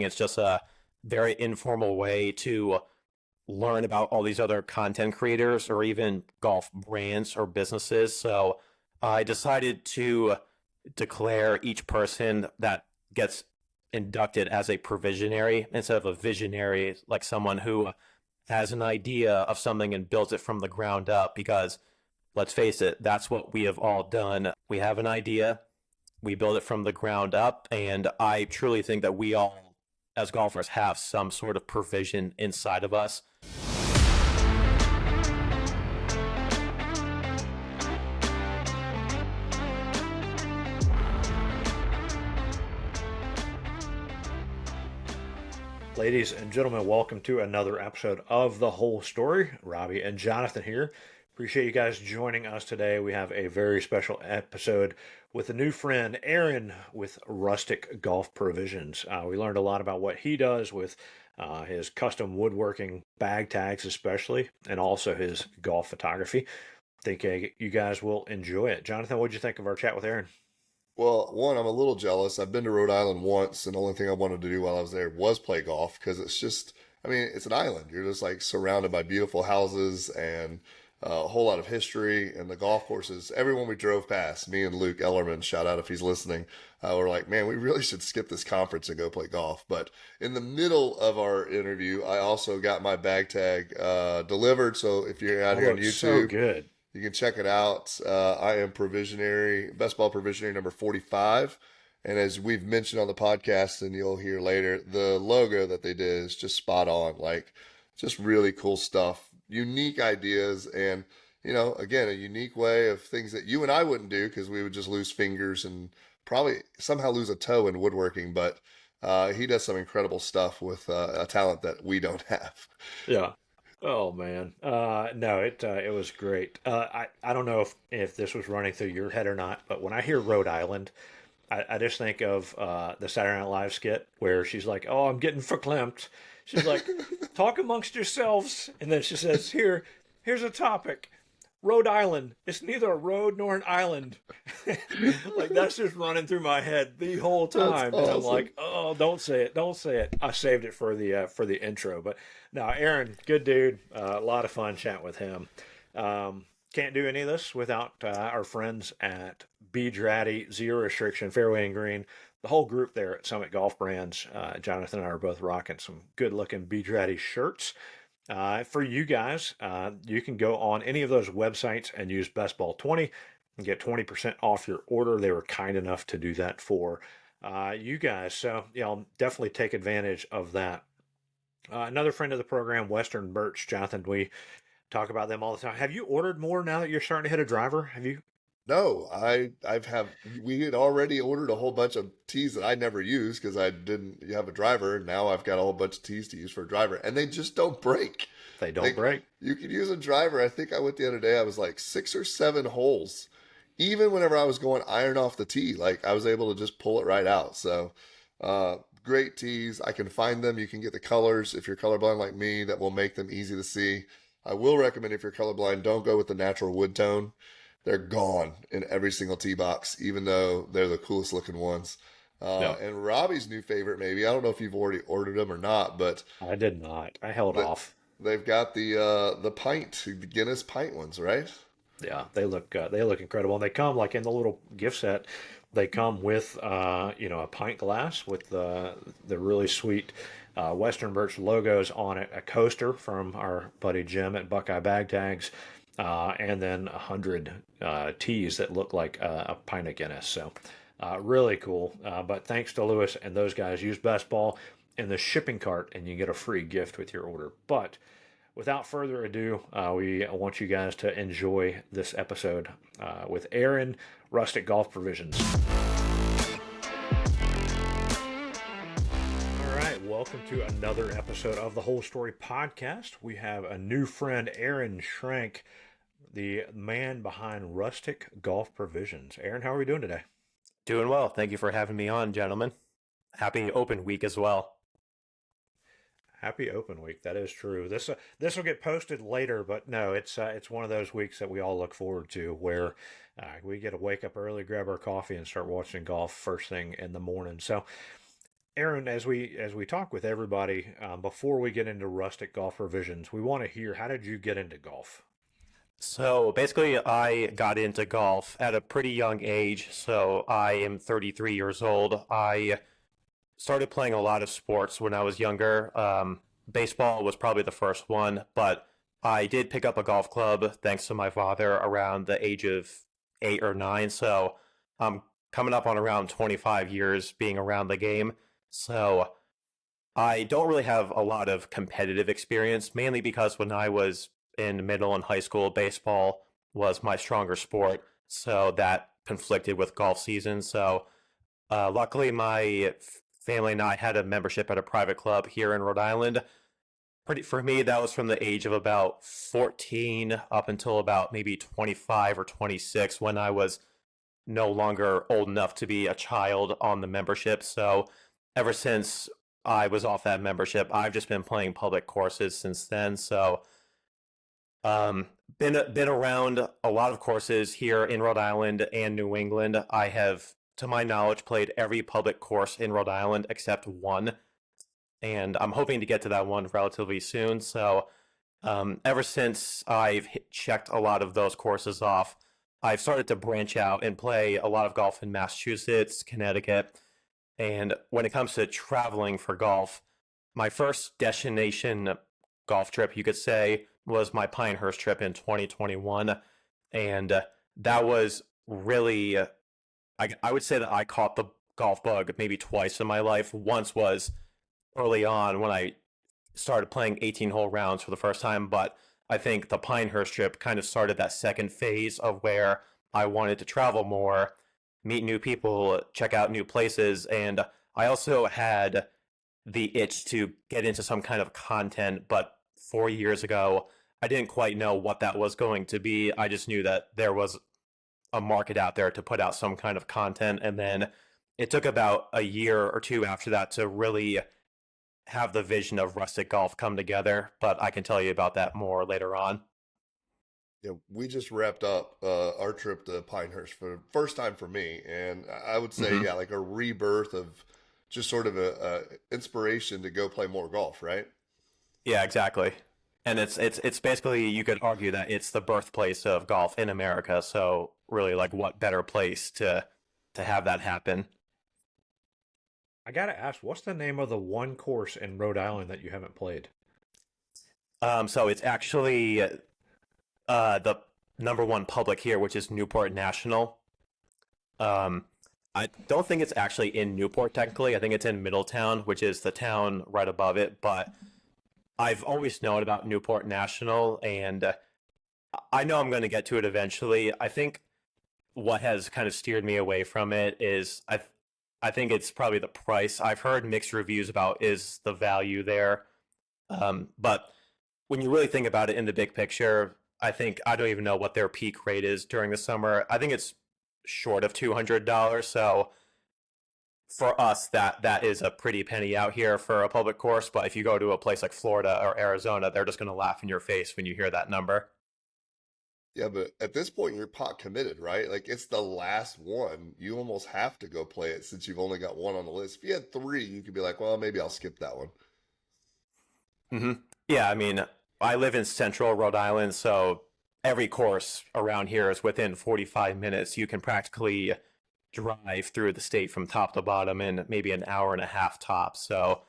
It's just a very informal way to learn about all these other content creators or even golf brands or businesses. So I decided to declare each person that gets inducted as a provisionary instead of a visionary, like someone who has an idea of something and builds it from the ground up. Because let's face it, that's what we have all done. We have an idea, we build it from the ground up, and I truly think that we all, as golfers, have some sort of provision inside of us. Ladies and gentlemen, welcome to another episode of The Whole Story. Robbie and Jonathan here. Appreciate you guys joining us today. We have a very special episode with a new friend, Aaron, with Rustic Golf Provisions. We learned a lot about what he does with his custom woodworking bag tags especially, and also his golf photography. I think you guys will enjoy it. Jonathan, what did you think of our chat with Aaron? Well, one, I'm a little jealous. I've been to Rhode Island once, and the only thing I wanted to do while I was there was play golf because it's just, I mean, it's an island. You're just like surrounded by beautiful houses and a whole lot of history. And the golf courses, everyone we drove past, me and Luke Ellerman, shout out if he's listening, were like, man, we really should skip this conference and go play golf. But in the middle of our interview, I also got my bag tag delivered. So if you're out here on YouTube, so good. You can check it out. I am provisionary, best ball provisionary number 45. And as we've mentioned on the podcast, and you'll hear later, the logo that they did is just spot on. Like, just really cool stuff, unique ideas, and, you know, again, a unique way of things that you and I wouldn't do because we would just lose fingers and probably somehow lose a toe in woodworking. But he does some incredible stuff with a talent that we don't have. Yeah. Oh man, no, it was great. I don't know if this was running through your head or not, but when I hear Rhode Island, I just think of the Saturday Night Live skit where she's like, "Oh, I'm getting verklempt." She's like, "Talk amongst yourselves," and then she says, "Here's a topic: Rhode Island. It's neither a road nor an island." Like that's just running through my head the whole time, That's and I'm awesome. like, "Oh, don't say it, don't say it." I saved it for the intro, but no, Aaron, good dude. A lot of fun chatting with him. Can't do any of this without our friends at Draddy, Zero Restriction, Fairway and Green, the whole group there at Summit Golf Brands. Jonathan and I are both rocking some good looking Draddy shirts. For you guys, you can go on any of those websites and use BestBall20 and get 20% off your order. They were kind enough to do that for you guys. So, definitely take advantage of that. Another friend of the program, Western Birch, Jonathan, we talk about them all the time. Have you ordered more now that you're starting to hit a driver? Have you? No, we had already ordered a whole bunch of tees that I never used because I didn't have a driver. And now I've got a whole bunch of tees to use for a driver, and they just don't break. They don't Like, break. you could use a driver. I think I went the other day, I was like 6 or 7 holes. Even whenever I was going iron off the tee, like I was able to just pull it right out. So, great tees. I can find them. You can get the colors if you're colorblind like me, that will make them easy to see. I will recommend if you're colorblind, don't go with the natural wood tone. They're gone in every single tee box, even though they're the coolest looking ones. No, And Robbie's new favorite, maybe, I don't know if you've already ordered them or not, but I did not. I held the, off. they've got the Guinness pint ones, right? Yeah, they look incredible, and they come like in the little gift set. They come with a pint glass with the really sweet Western Birch logos on it, a coaster from our buddy Jim at Buckeye Bag Tags, and then 100 teas that look like a pint of Guinness. So really cool. But thanks to Lewis and those guys, use Best Ball in the shipping cart, and you get a free gift with your order. But without further ado, we want you guys to enjoy this episode with Aaron, Rustic Golf Provisions. All right, welcome to another episode of the Whole Story Podcast. We have a new friend, Aaron SCHRANK, the man behind Rustic Golf Provisions. Aaron, how are we doing today? Doing well. Thank you for having me on, gentlemen. Happy open week as well. Happy Open Week. That is true. This will get posted later, but no, it's one of those weeks that we all look forward to, where we get to wake up early, grab our coffee, and start watching golf first thing in the morning. So, Aaron, as we talk with everybody, before we get into rustic golf provisions, we want to hear, how did you get into golf? So basically, I got into golf at a pretty young age. So I am 33 years old. I started playing a lot of sports when I was younger. Baseball was probably the first one, but I did pick up a golf club thanks to my father around the age of 8 or 9. So I'm coming up on around 25 years being around the game. So I don't really have a lot of competitive experience, mainly because when I was in middle and high school, baseball was my stronger sport. So that conflicted with golf season. So luckily, my family and I had a membership at a private club here in Rhode Island. Pretty for me, that was from the age of about 14 up until about maybe 25 or 26 when I was no longer old enough to be a child on the membership. So ever since I was off that membership, I've just been playing public courses since then. So um, been around a lot of courses here in Rhode Island and New England. I have, to my knowledge, played every public course in Rhode Island except one, and I'm hoping to get to that one relatively soon. So ever since I've checked a lot of those courses off, I've started to branch out and play a lot of golf in Massachusetts, Connecticut, and when it comes to traveling for golf, my first destination golf trip, you could say, was my Pinehurst trip in 2021. And that was really, I would say that I caught the golf bug maybe twice in my life. Once was early on when I started playing 18-hole rounds for the first time, but I think the Pinehurst trip kind of started that second phase of where I wanted to travel more, meet new people, check out new places, and I also had the itch to get into some kind of content, but 4 years ago, I didn't quite know what that was going to be. I just knew that there was a market out there to put out some kind of content, and then it took about a year or two after that to really have the vision of rustic golf come together, but I can tell you about that more later on. Yeah, we just wrapped up our trip to Pinehurst for the first time for me, and I would say, Hmm. yeah, like a rebirth of just sort of a inspiration to go play more golf, right? Yeah, exactly. And it's basically you could argue that it's the birthplace of golf in America. So really, like, what better place to have that happen? I gotta ask, what's the name of the one course in Rhode Island that you haven't played? So it's actually the number one public here, which is Newport National. Um, I don't think it's actually in Newport technically. I think it's in Middletown, which is the town right above it. But I've always known about Newport National, and I know I'm going to get to it eventually. I think what has kind of steered me away from it is I think it's probably the price. I've heard mixed reviews about is the value there. But when you really think about it in the big picture, I think I don't even know what their peak rate is during the summer. I think it's short of $200. So for us, that is a pretty penny out here for a public course. But if you go to a place like Florida or Arizona, they're just going to laugh in your face when you hear that number. Yeah, but at this point, you're pot committed, right? Like it's the last one. You almost have to go play it since you've only got one on the list. If you had three, you could be like, well, maybe I'll skip that one. Hmm. Yeah, I mean, I live in central Rhode Island, so every course around here is within 45 minutes. You can practically drive through the state from top to bottom in maybe an hour and a half tops. So,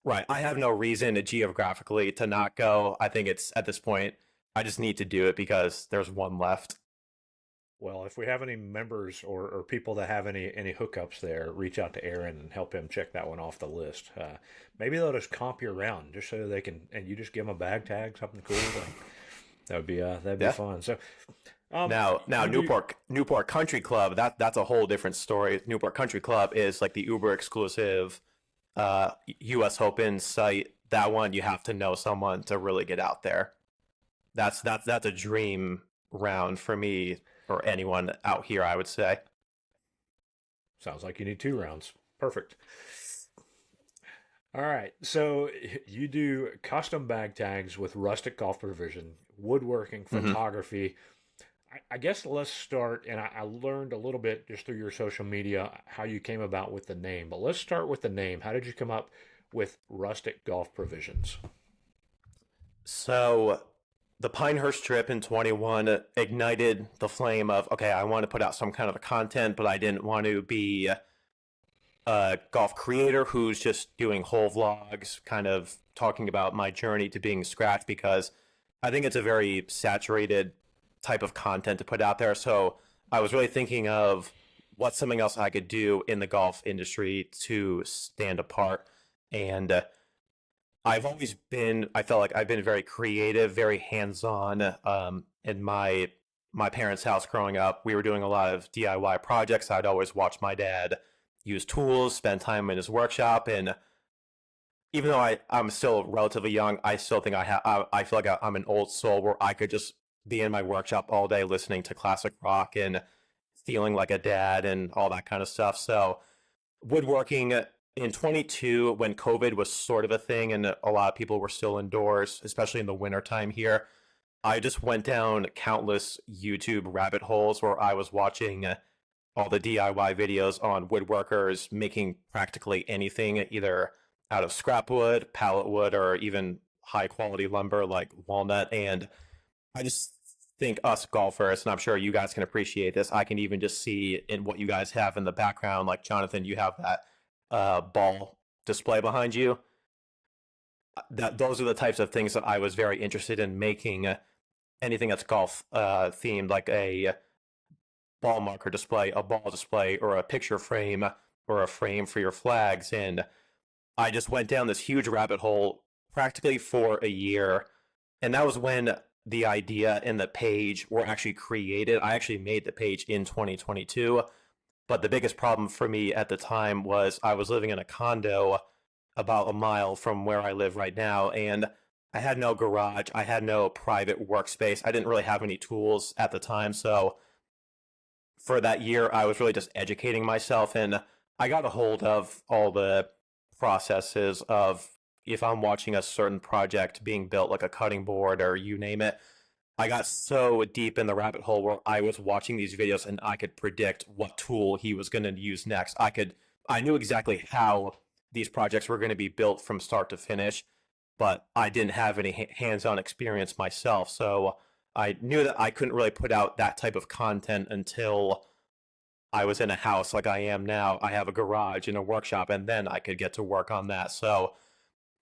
right, I have no reason to geographically to not go. I think it's at this point, I just need to do it because there's one left. Well, if we have any members or people that have any hookups there, reach out to Aaron and help him check that one off the list. Maybe they'll just comp you around just so they can, and you just give them a bag tag, something cool. That'd be Yeah. fun. So, um, Now you do. Newport Country Club, that's a whole different story. Newport Country Club is like the Uber exclusive US Open site. That one you have to know someone to really get out there. That's a dream round for me or anyone out here, I would say. Sounds like you need 2 rounds. Perfect. All right. So you do custom bag tags with rustic golf provision, woodworking, Hmm. photography. I guess let's start, and I learned a little bit just through your social media how you came about with the name. But let's start with the name. How did you come up with Rustic Golf Provisions? So the Pinehurst trip in 21 ignited the flame of, okay, I want to put out some kind of a content, but I didn't want to be a golf creator who's just doing whole vlogs, kind of talking about my journey to being scratch, because I think it's a very saturated type of content to put out there. So I was really thinking of what's something else I could do in the golf industry to stand apart. And I've always been, I felt like I've been very creative, very hands-on. In my parents' house growing up, we were doing a lot of DIY projects. I'd always watch my dad use tools, spend time in his workshop, and even though I'm still relatively young, I still think I feel like I'm an old soul where I could just be in my workshop all day listening to classic rock and feeling like a dad and all that kind of stuff. So woodworking in 22, when COVID was sort of a thing and a lot of people were still indoors, especially in the wintertime here, I just went down countless YouTube rabbit holes where I was watching all the DIY videos on woodworkers making practically anything, either out of scrap wood, pallet wood, or even high quality lumber like walnut. And I just think us golfers, and I'm sure you guys can appreciate this, I can even just see in what you guys have in the background, like Jonathan, you have that ball display behind you. That those are the types of things that I was very interested in making. Anything that's golf themed, like a ball marker display, a ball display, or a picture frame, or a frame for your flags. And I just went down this huge rabbit hole practically for a year. And that was when the idea and the page were actually created. I actually made the page in 2022. But the biggest problem for me at the time was I was living in a condo about a mile from where I live right now. And I had no garage. I had no private workspace. I didn't really have any tools at the time. So for that year, I was really just educating myself, and I got a hold of all the processes of if I'm watching a certain project being built, like a cutting board or you name it. I got so deep in the rabbit hole where I was watching these videos and I could predict what tool he was going to use next. I knew exactly how these projects were going to be built from start to finish, but I didn't have any hands-on experience myself. So I knew that I couldn't really put out that type of content until I was in a house like I am now. I have a garage and a workshop, and then I could get to work on that. So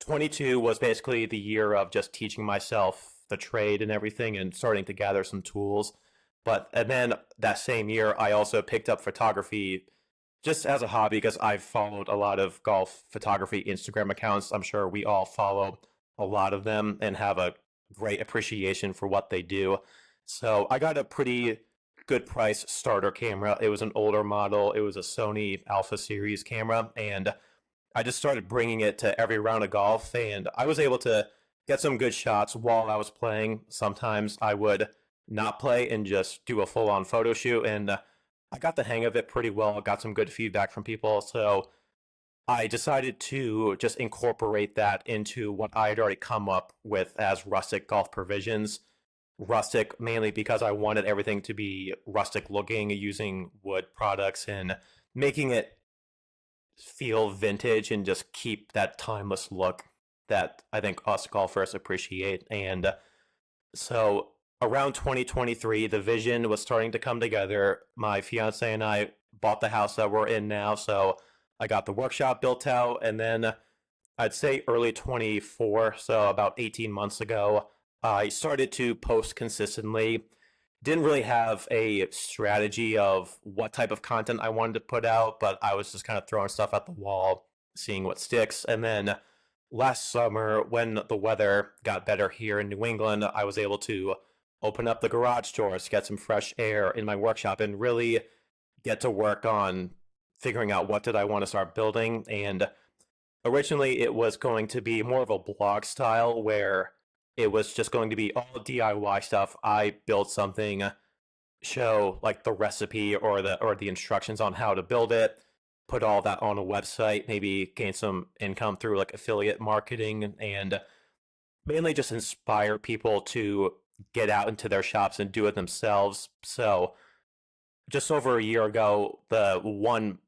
22 was basically the year of just teaching myself the trade and everything and starting to gather some tools. And then that same year, I also picked up photography just as a hobby because I've followed a lot of golf photography Instagram accounts. I'm sure we all follow a lot of them and have a great appreciation for what they do. So I got a pretty good price starter camera. It was an older model. It was a Sony Alpha Series camera, and I just started bringing it to every round of golf, and I was able to get some good shots while I was playing. Sometimes I would not play and just do a full-on photo shoot, and I got the hang of it pretty well. Got some good feedback from people, so I decided to just incorporate that into what I had already come up with as Rustic Golf Provisions. Rustic mainly because I wanted everything to be rustic looking, using wood products and making it feel vintage and just keep that timeless look that I think us golfers appreciate. And so around 2023, the vision was starting to come together. My fiance and I bought the house that we're in now, so I got the workshop built out, and then I'd say early 24, so about 18 months ago, I started to post consistently. Didn't really have a strategy of what type of content I wanted to put out, but I was just kind of throwing stuff at the wall, seeing what sticks. And then last summer, when the weather got better here in New England, I was able to open up the garage doors, get some fresh air in my workshop, and really get to work on figuring out what did I want to start building. And originally, it was going to be more of a blog style where it was just going to be all DIY stuff. I built something, show like the recipe or the instructions on how to build it, put all that on a website, maybe gain some income through like affiliate marketing, and mainly just inspire people to get out into their shops and do it themselves. So just over a year ago, the one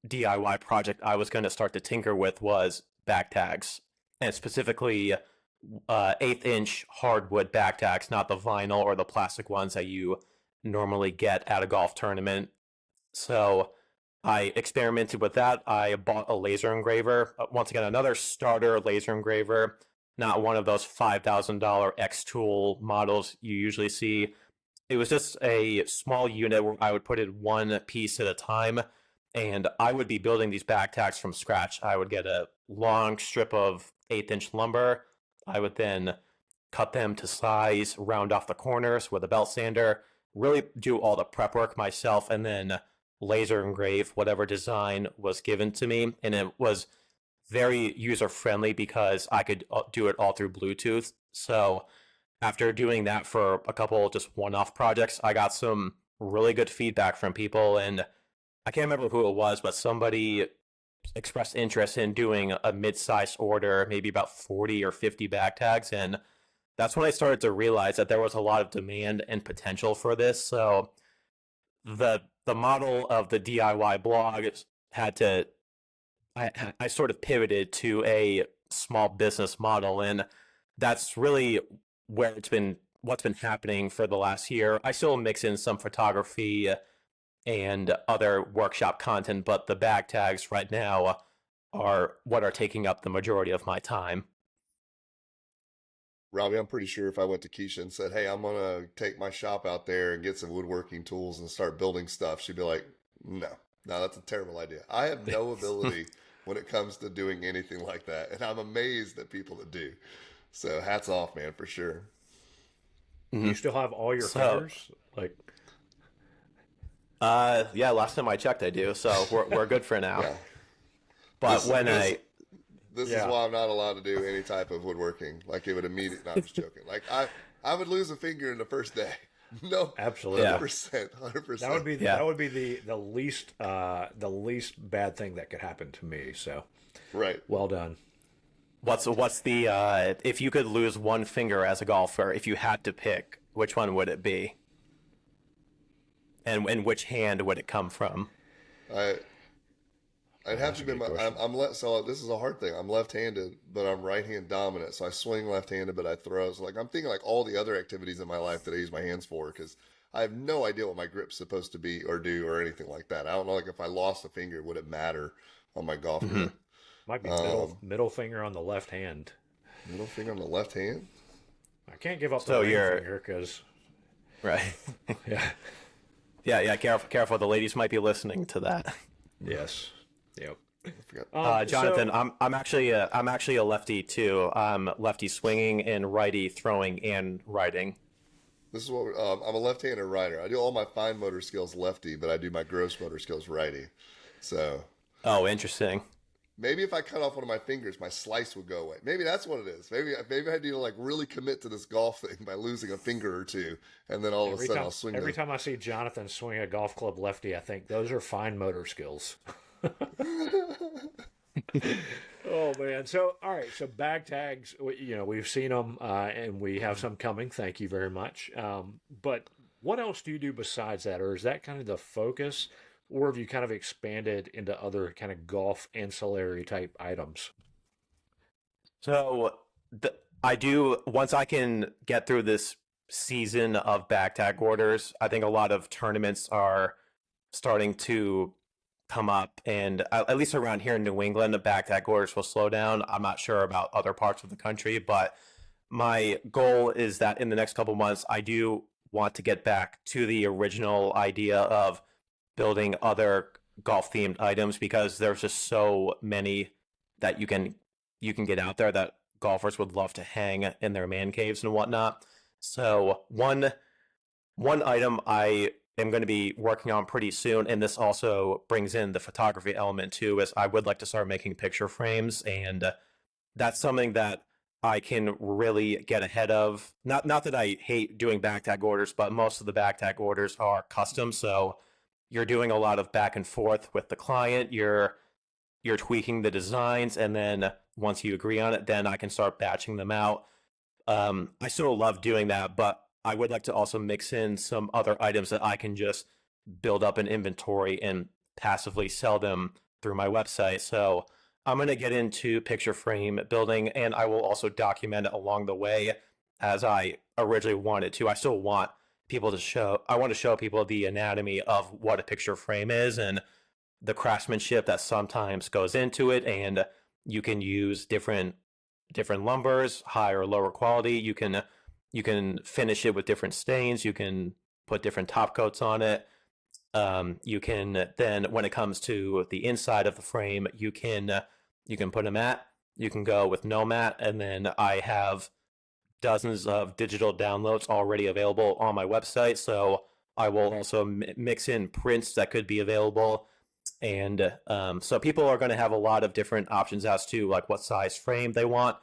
DIY project I was going to start to tinker with was back tags, and specifically 1/8 inch hardwood back tags, not the vinyl or the plastic ones that you normally get at a golf tournament. So I experimented with that. I bought a laser engraver. Once again, another starter laser engraver, not one of those $5,000 X tool models you usually see. It was just a small unit where I would put in one piece at a time, and I would be building these back tacks from scratch. I would get a long strip of 1/8 inch lumber. I would then cut them to size, round off the corners with a belt sander, really do all the prep work myself, and then laser engrave whatever design was given to me. And it was very user friendly because I could do it all through Bluetooth. So after doing that for a couple just one-off projects, I got some really good feedback from people, and I can't remember who it was, but somebody expressed interest in doing a mid-sized order, maybe about 40 or 50 back tags, and that's when I started to realize that there was a lot of demand and potential for this. So the model of the DIY blog had to I sort of pivoted to a small business model, and that's really where what's been happening for the last year. I still mix in some photography and other workshop content, but the bag tags right now are what are taking up the majority of my time. Robbie, I'm pretty sure if I went to Keisha and said, "Hey, I'm gonna take my shop out there and get some woodworking tools and start building stuff," she'd be like, "No, no, that's a terrible idea. I have no ability when it comes to doing anything like that, and I'm amazed at people that do." So hats off, man, for sure. You still have all your So, fingers? Like, yeah, last time I checked, I do. So we're good for now. Yeah, But this when this I this is yeah, why I'm not allowed to do any type of woodworking. Like it would immediately. No, I'm just joking. Like I would lose a finger in the first day. No, absolutely. 100%, That would 100%. be yeah, that would be the least bad thing that could happen to me. So, Right. well done. what's the if you could lose one finger as a golfer, if you had to pick, which one would it be, and which hand would it come from? I I'd have That's to a be good my. question. I'm left. So this is a hard thing. I'm left-handed, but I'm right-hand dominant. So I swing left-handed, but I throw. So like I'm thinking like all the other activities in my life that I use my hands for, because I have no idea what my grip's supposed to be or do or anything like that. I don't know. Like if I lost a finger, would it matter on my golf Hmm. grip? Might be Um, middle finger on the left hand. Middle finger on the left hand. I can't give up the So ring you're finger because right. yeah, Yeah. Careful. The ladies might be listening to that. yes, yep. I forgot. Jonathan, So I'm actually a lefty too. I'm lefty swinging and righty throwing and writing. This is what I'm a left-handed rider. I do all my fine motor skills lefty, but I do my gross motor skills righty. So Oh, interesting. maybe if I cut off one of my fingers, my slice would go away. Maybe that's what it is. Maybe I need to like really commit to this golf thing by losing a finger or two, and then all of a sudden I'll swing every the. time I see Jonathan swing a golf club lefty, I think those are fine motor skills. Oh man! So all right, so bag tags, we've seen them, and we have some coming. Thank you very much. But what else do you do besides that, or is that kind of the focus, or have you kind of expanded into other kind of golf ancillary type items? So I do once I can get through this season of back tag orders. I think a lot of tournaments are starting to come up, and at least around here in New England, the back tag orders will slow down. I'm not sure about other parts of the country, but my goal is that in the next couple months, I do want to get back to the original idea of building other golf themed items because there's just so many that you can get out there that golfers would love to hang in their man caves and whatnot. So one item I am going to be working on pretty soon, and this also brings in the photography element too, is I would like to start making picture frames, and that's something that I can really get ahead of. Not that I hate doing back tag orders, but most of the back tag orders are custom, so you're doing a lot of back and forth with the client. You're tweaking the designs, and then once you agree on it, then I can start batching them out. I still love doing that, but I would like to also mix in some other items that I can just build up an inventory and passively sell them through my website. So I'm going to get into picture frame building, and I will also document it along the way as I originally wanted to. I still want I want to show people the anatomy of what a picture frame is and the craftsmanship that sometimes goes into it. And you can use different lumbers, higher or lower quality. You can finish it with different stains. You can put different top coats on it. You can then, when it comes to the inside of the frame, you can put a mat. You can go with no mat, and then I have dozens of digital downloads already available on my website. So I will also mix in prints that could be available, and so people are going to have a lot of different options as to like what size frame they want,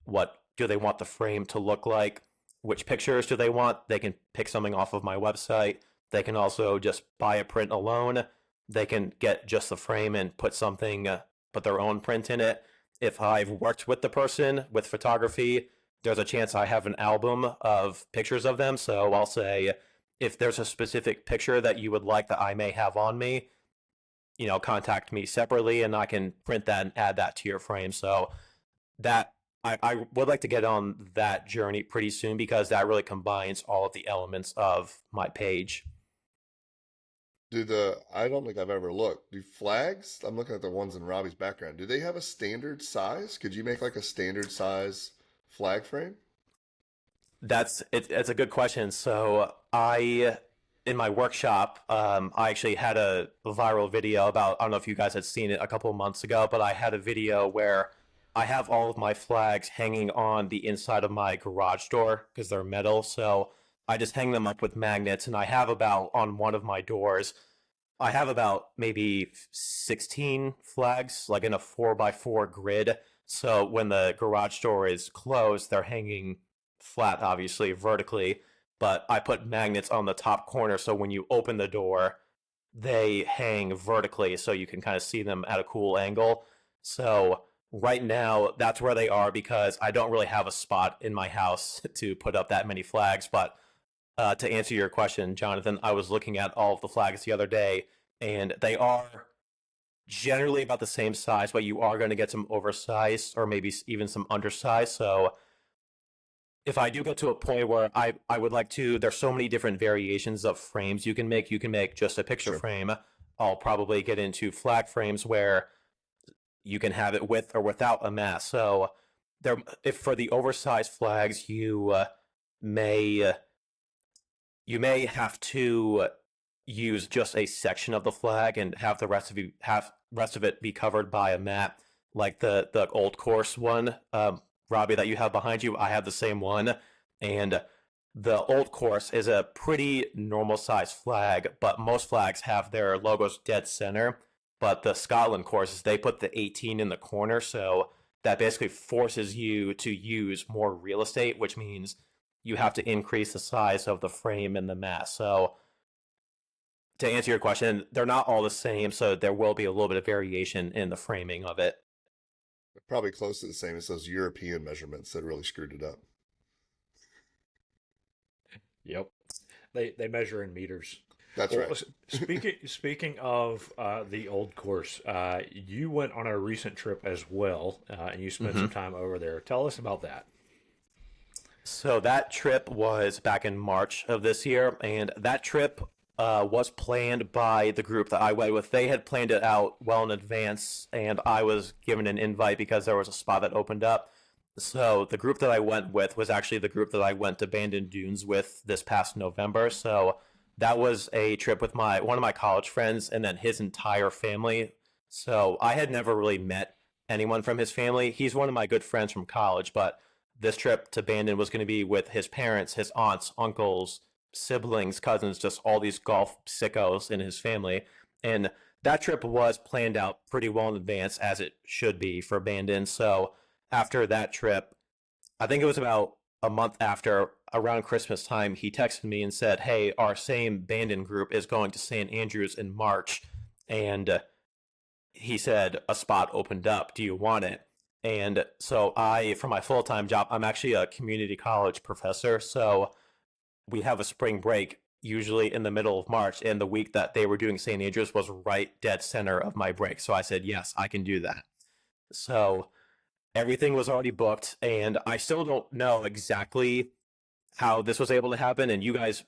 what do they want the frame to look like, which pictures do they want. They can pick something off of my website. They can also just buy a print alone. They can get just the frame and put their own print in it. If I've worked with the person with photography, there's a chance I have an album of pictures of them. So I'll say, if there's a specific picture that you would like that I may have on me, contact me separately and I can print that and add that to your frame. So that I would like to get on that journey pretty soon because that really combines all of the elements of my page. I don't think I've ever looked. Do flags? I'm looking at the ones in Robbie's background. Do they have a standard size? Could you make like a standard size flag frame? It's a good question. So in my workshop, I actually had a viral video about, I don't know if you guys had seen it a couple of months ago, but I had a video where I have all of my flags hanging on the inside of my garage door because they're metal. So I just hang them up with magnets, and I have about, on one of my doors, I have about maybe 16 flags, like in a 4x4 grid. So when the garage door is closed, they're hanging flat, obviously, vertically. But I put magnets on the top corner, so when you open the door, they hang vertically, so you can kind of see them at a cool angle. So right now, that's where they are because I don't really have a spot in my house to put up that many flags. But to answer your question, Jonathan, I was looking at all of the flags the other day, and they are generally about the same size, but you are going to get some oversized or maybe even some undersized. So if I do get to a point where I would like to, there's so many different variations of frames you can make. You can make just a picture Sure. frame. I'll probably get into flag frames where you can have it with or without a mat. So if for the oversized flags, may you may have to use just a section of the flag and have the rest of it be covered by a mat, like the old course one, Robbie, that you have behind you. I have the same one, and the old course is a pretty normal size flag, but most flags have their logos dead center. But the Scotland courses, they put the 18 in the corner, so that basically forces you to use more real estate, which means you have to increase the size of the frame and the mat. So to answer your question, they're not all the same, so there will be a little bit of variation in the framing of it. Probably close to the same as those European measurements that really screwed it up. Yep. They measure in meters. That's Well, right. speaking of the old course, you went on a recent trip as well, and you spent some time over there. Tell us about that. So that trip was back in March of this year, and that trip was planned by the group that I went with. They had planned it out well in advance, and I was given an invite because there was a spot that opened up. So the group that I went with was actually the group that I went to Bandon Dunes with this past November. So that was a trip with one of my college friends and then his entire family. So I had never really met anyone from his family. He's one of my good friends from college, but this trip to Bandon was going to be with his parents, his aunts, uncles, siblings, cousins, just all these golf sickos in his family. And that trip was planned out pretty well in advance, as it should be for Bandon. So after that trip, I think it was about a month after, around Christmas time, he texted me and said, "Hey, our same Bandon group is going to St. Andrews in March." And he said, "A spot opened up. Do you want it?" And so for my full-time job, I'm actually a community college professor. So we have a spring break usually in the middle of March, and the week that they were doing St. Andrews was right dead center of my break. So I said, yes, I can do that. So everything was already booked, and I still don't know exactly how this was able to happen. And you guys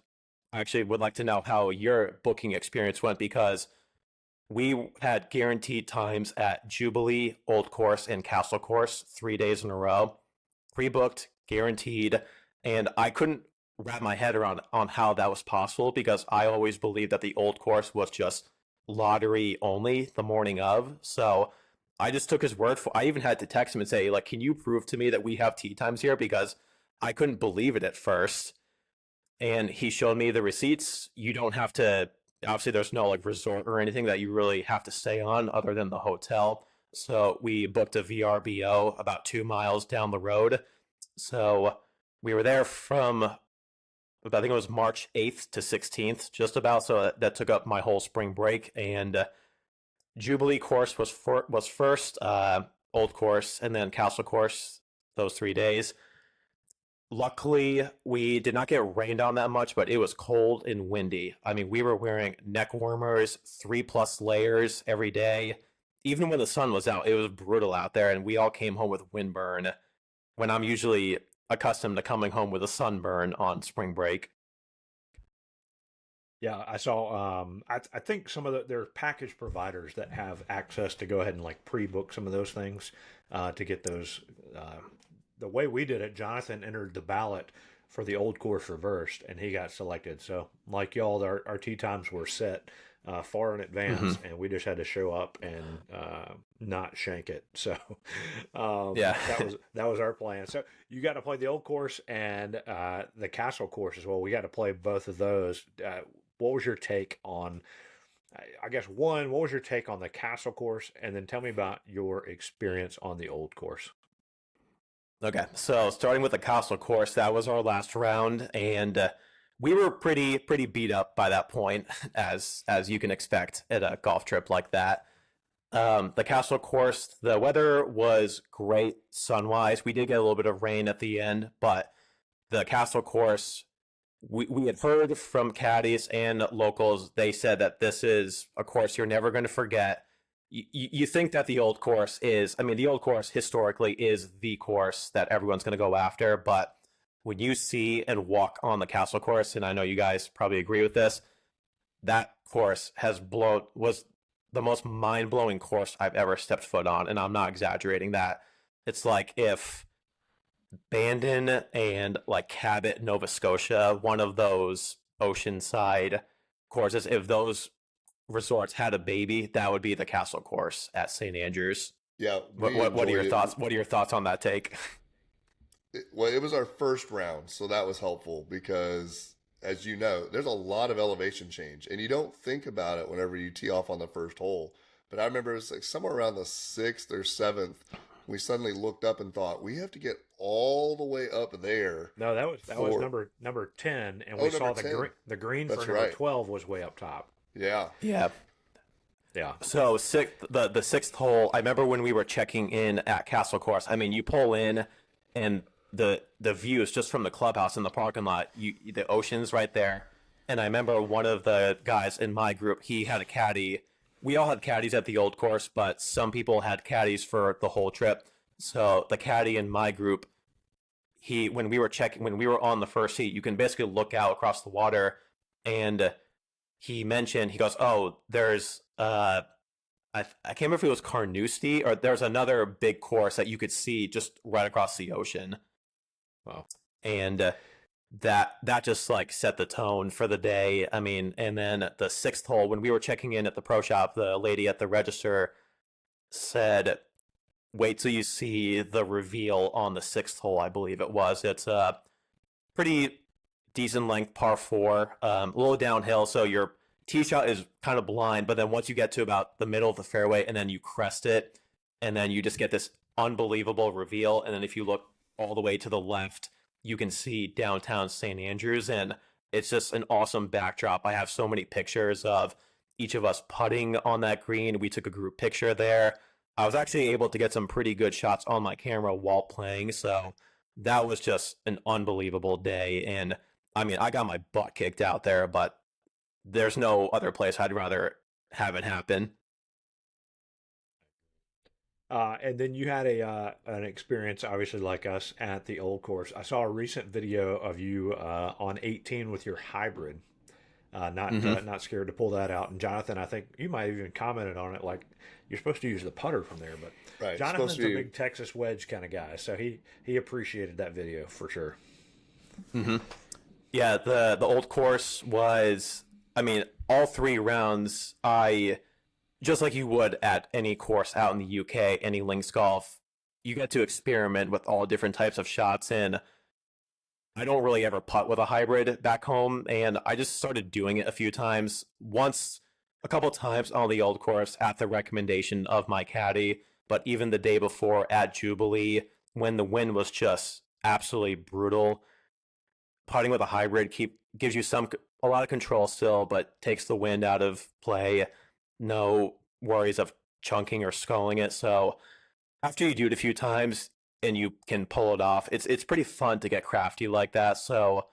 actually would like to know how your booking experience went, because we had guaranteed times at Jubilee, Old Course, and Castle Course 3 days in a row, pre-booked, guaranteed, and I couldn't wrap my head around on how that was possible, because I always believed that the Old Course was just lottery only the morning of. So I just took his word for. I even had to text him and say, like, can you prove to me that we have tee times here, because I couldn't believe it at first. And he showed me the receipts. You don't have to, obviously there's no like resort or anything that you really have to stay on other than the hotel. So we booked a VRBO about 2 miles down the road. So we were there from, I think it was March 8th to 16th, just about. So that took up my whole spring break. And Jubilee course was first, Old Course, and then Castle Course those 3 days. Luckily, we did not get rained on that much, but it was cold and windy. I mean, we were wearing neck warmers, 3+ layers every day. Even when the sun was out, it was brutal out there, and we all came home with windburn when I'm usually accustomed to coming home with a sunburn on spring break. Yeah, I saw. I think some of their package providers that have access to go ahead and like pre-book some of those things to get those. The way we did it, Jonathan entered the ballot for the Old Course reversed, and he got selected. So, like y'all, our tee times were set far in advance, and we just had to show up and not shank it. So, Yeah. that was our plan. So you got to play the Old Course and the Castle Course as well. We got to play both of those. What was your take on? I guess what was your take on the Castle Course, and then tell me about your experience on the Old Course. Okay, so starting with the Castle Course, that was our last round, and we were pretty beat up by that point, as you can expect at a golf trip like that. The Castle Course, the weather was great sun-wise. We did get a little bit of rain at the end, but the Castle Course, we had heard from caddies and locals. They said that this is a course you're never going to forget. You think that the Old Course is, I mean, the Old Course historically is the course that everyone's going to go after, but when you see and walk on the Castle Course, and I know you guys probably agree with this, that course was the most mind-blowing course I've ever stepped foot on, and I'm not exaggerating that. It's like if Bandon and like Cabot, Nova Scotia, one of those oceanside courses, if those resorts had a baby, that would be the Castle Course at St. Andrews. Yeah. What are your thoughts? What are your thoughts on that take? Well, it was our first round, so that was helpful because, as you know, there's a lot of elevation change, and you don't think about it whenever you tee off on the first hole. But I remember it was like somewhere around the 6th or 7th, we suddenly looked up and thought we have to get all the way up there. No, that was number 10, and we saw the green for number 12 was way up top. Yeah. Yeah. Yeah. So the sixth hole, I remember when we were checking in at Castle Course. I mean, you pull in, and the view is just from the clubhouse in the parking lot. The ocean's right there. And I remember one of the guys in my group, he had a caddy. We all had caddies at the Old Course, but some people had caddies for the whole trip. So the caddy in my group, when we were on the first heat, you can basically look out across the water, and he goes, oh, there's I can't remember if it was Carnoustie or there's another big course that you could see just right across the ocean. Wow. And that just like set the tone for the day. I mean, and then the sixth hole, when we were checking in at the pro shop, the lady at the register said, wait till you see the reveal on the sixth hole, I believe it was. It's a pretty decent length par 4, a little downhill, so your tee shot is kind of blind, but then once you get to about the middle of the fairway and then you crest it, and then you just get this unbelievable reveal, and then if you look all the way to the left, you can see downtown St. Andrews, and it's just an awesome backdrop. I have so many pictures of each of us putting on that green. We took a group picture there. I was actually able to get some pretty good shots on my camera while playing, so that was just an unbelievable day. And I mean, I got my butt kicked out there, but there's no other place I'd rather have it happen. And then you had a an experience, obviously like us, at the old course. I saw a recent video of you on 18 with your hybrid. Hmm. Not scared to pull that out. And Jonathan, I think you might have even commented on it, like you're supposed to use the putter from there. But Right. It's supposed Jonathan's a to be. big Texas wedge kind of guy, so he appreciated that video for sure. Hmm. Yeah, the old course was, I mean, all 3 rounds, I just like you would at any course out in the UK, any links golf, you get to experiment with all different types of shots. And I don't really ever putt with a hybrid back home, and I just started doing it a few times. Once, a couple times on the old course at the recommendation of my caddy, but even the day before at Jubilee, when the wind was just absolutely brutal, putting with a hybrid gives you a lot of control still, but takes the wind out of play. No worries of chunking or sculling it. So after you do it a few times and you can pull it off, it's pretty fun to get crafty like that. So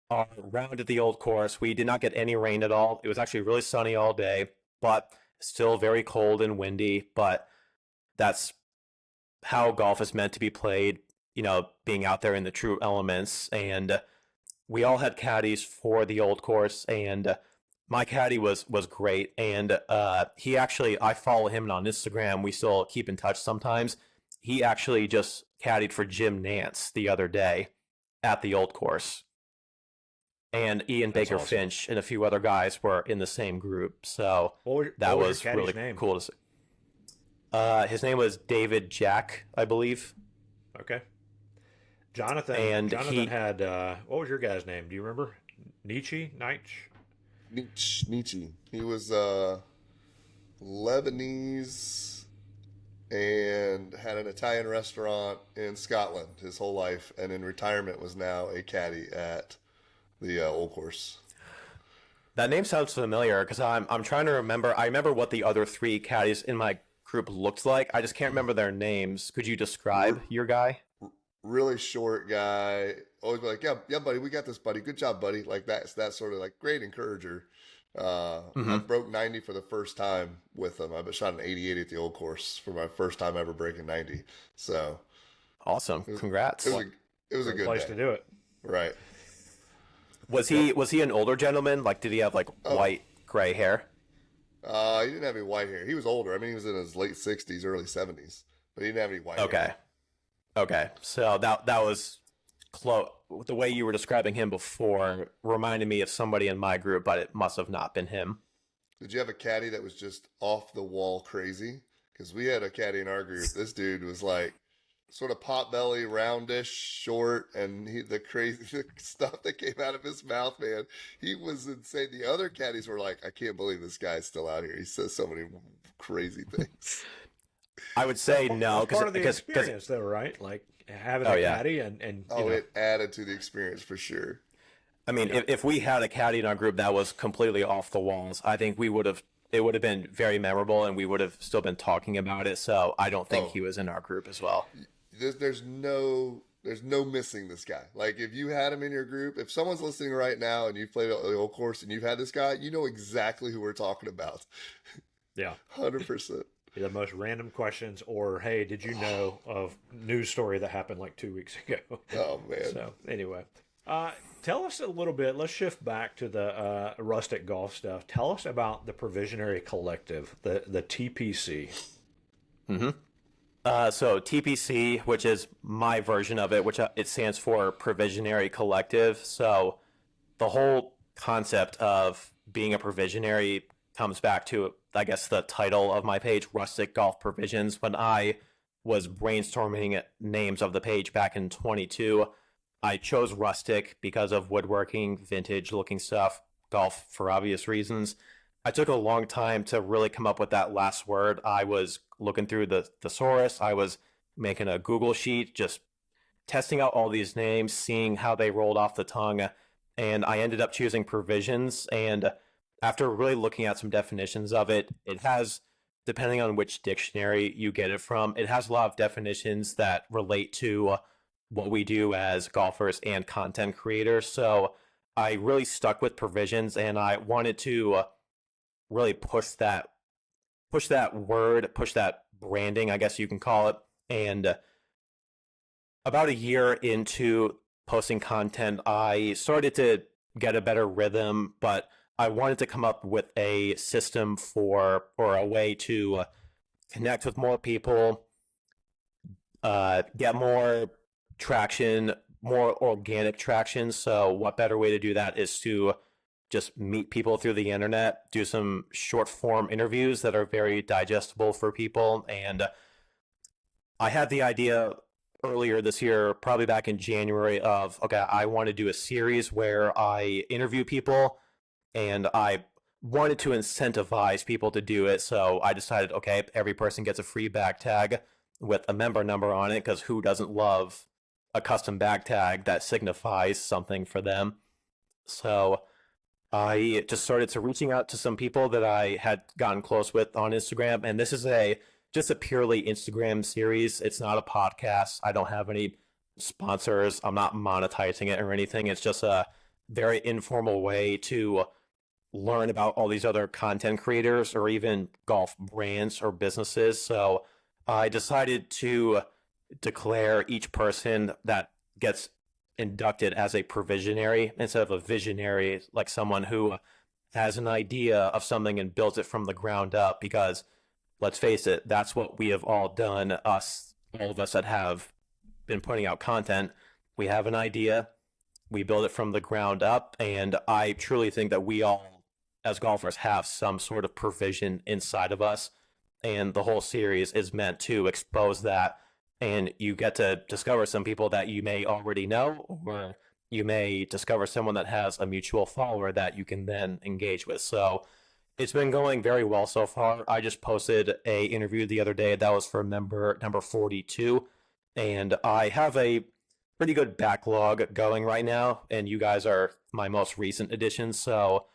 our round at the old course, we did not get any rain at all. It was actually really sunny all day, but still very cold and windy. But that's how golf is meant to be played, being out there in the true elements. And we all had caddies for the old course, and my caddy was great. And he actually, I follow him on Instagram. We still keep in touch sometimes. He actually just caddied for Jim Nance the other day at the old course, and Ian That's Baker awesome. Finch and a few other guys were in the same group. So that What was your was caddy's really name? cool to see. His name was David Jack, I believe, Okay, Jonathan. and Jonathan he had what was your guy's name? Do you remember? Nietzsche. Nietzsche. He was Lebanese and had an Italian restaurant in Scotland his whole life, and in retirement was now a caddy at the old course. That name sounds familiar because I'm trying to remember. I remember what the other 3 caddies in my group looked like. I just can't remember their names. Could you describe R- your guy? Really short guy. Always be like, yeah, yeah, buddy, we got this, buddy. Good job, buddy. Like that sort of like great encourager. I Hmm. broke 90 for the first time with him. I shot an 88 at the old course for my first time ever breaking 90. So Awesome. it was, it was Congrats. a, it was a Great good place day. to do it. Right. Was Yep. he an older gentleman? Like, did he have like Oh, white gray hair? he didn't have any white hair. He was older. I mean, he was in his late 60s, early 70s, but he didn't have any white hair. Okay. Okay. So that was close. The way you were describing him before reminded me of somebody in my group, but it must have not been him. Did you have a caddy that was just off the wall crazy? Because we had a caddy in our group. This dude was like sort of pot belly, roundish, short, and the crazy the stuff that came out of his mouth, man, he was insane. The other caddies were like, I can't believe this guy's still out here. He says so many crazy things. I would say no, That's because part of the because experience, though, right? Like having oh a yeah. caddy and Oh, it added to the experience for sure. I mean, yeah, if we had a caddy in our group that was completely off the walls, I think it would have been very memorable, and we would have still been talking about it. So I don't think Oh, he was in our group as well. there's no missing this guy. Like if you had him in your group, if someone's listening right now and you've played the old course and you've had this guy, you know exactly who we're talking about. yeah. 100%. The most random questions, or hey, did you know of news story that happened like 2 weeks ago? Oh man. So anyway, tell us a little bit. Let's shift back to the rustic golf stuff. Tell us about the Provisionary Collective, the TPC. Hmm. So TPC, which is my version of it, which it stands for Provisionary Collective. So the whole concept of being a provisionary comes back to, I guess, the title of my page, Rustic Golf Provisions. When I was brainstorming names of the page back in 22, I chose Rustic because of woodworking, vintage looking stuff, golf for obvious reasons. I took a long time to really come up with that last word. I was looking through the thesaurus. I was making a Google sheet, just testing out all these names, seeing how they rolled off the tongue, and I ended up choosing provisions. And after really looking at some definitions of it, it has, depending on which dictionary you get it from, it has a lot of definitions that relate to what we do as golfers and content creators. So I really stuck with provisions, and I wanted to really push that word, push that branding, I guess you can call it. And about a year into posting content, I started to get a better rhythm, but I wanted to come up with a system for or a way to connect with more people, get more traction, more organic traction. So, what better way to do that is to just meet people through the internet, do some short form interviews that are very digestible for people. And I had the idea earlier this year, probably back in January, of okay, I want to do a series where I interview people and I wanted to incentivize people to do it. So I decided, okay, every person gets a free bag tag with a member number on it, because who doesn't love a custom bag tag that signifies something for them? So I just started to reaching out to some people that I had gotten close with on Instagram, and this is a just a purely Instagram series. It's not a podcast. I don't have any sponsors. I'm not monetizing it or anything. It's just a very informal way to learn about all these other content creators or even golf brands or businesses. So I decided to declare each person that gets inducted as a provisionary instead of a visionary, like someone who has an idea of something and builds it from the ground up. Because let's face it, that's what we have all done, all of us that have been putting out content. We have an idea, we build it from the ground up, and I truly think that we all, as golfers, have some sort of provision inside of us, and the whole series is meant to expose that, and you get to discover some people that you may already know, or you may discover someone that has a mutual follower that you can then engage with. So it's been going very well so far. I just posted a interview the other day that was for member number 42, and I have a pretty good backlog going right now, and you guys are my most recent additions. So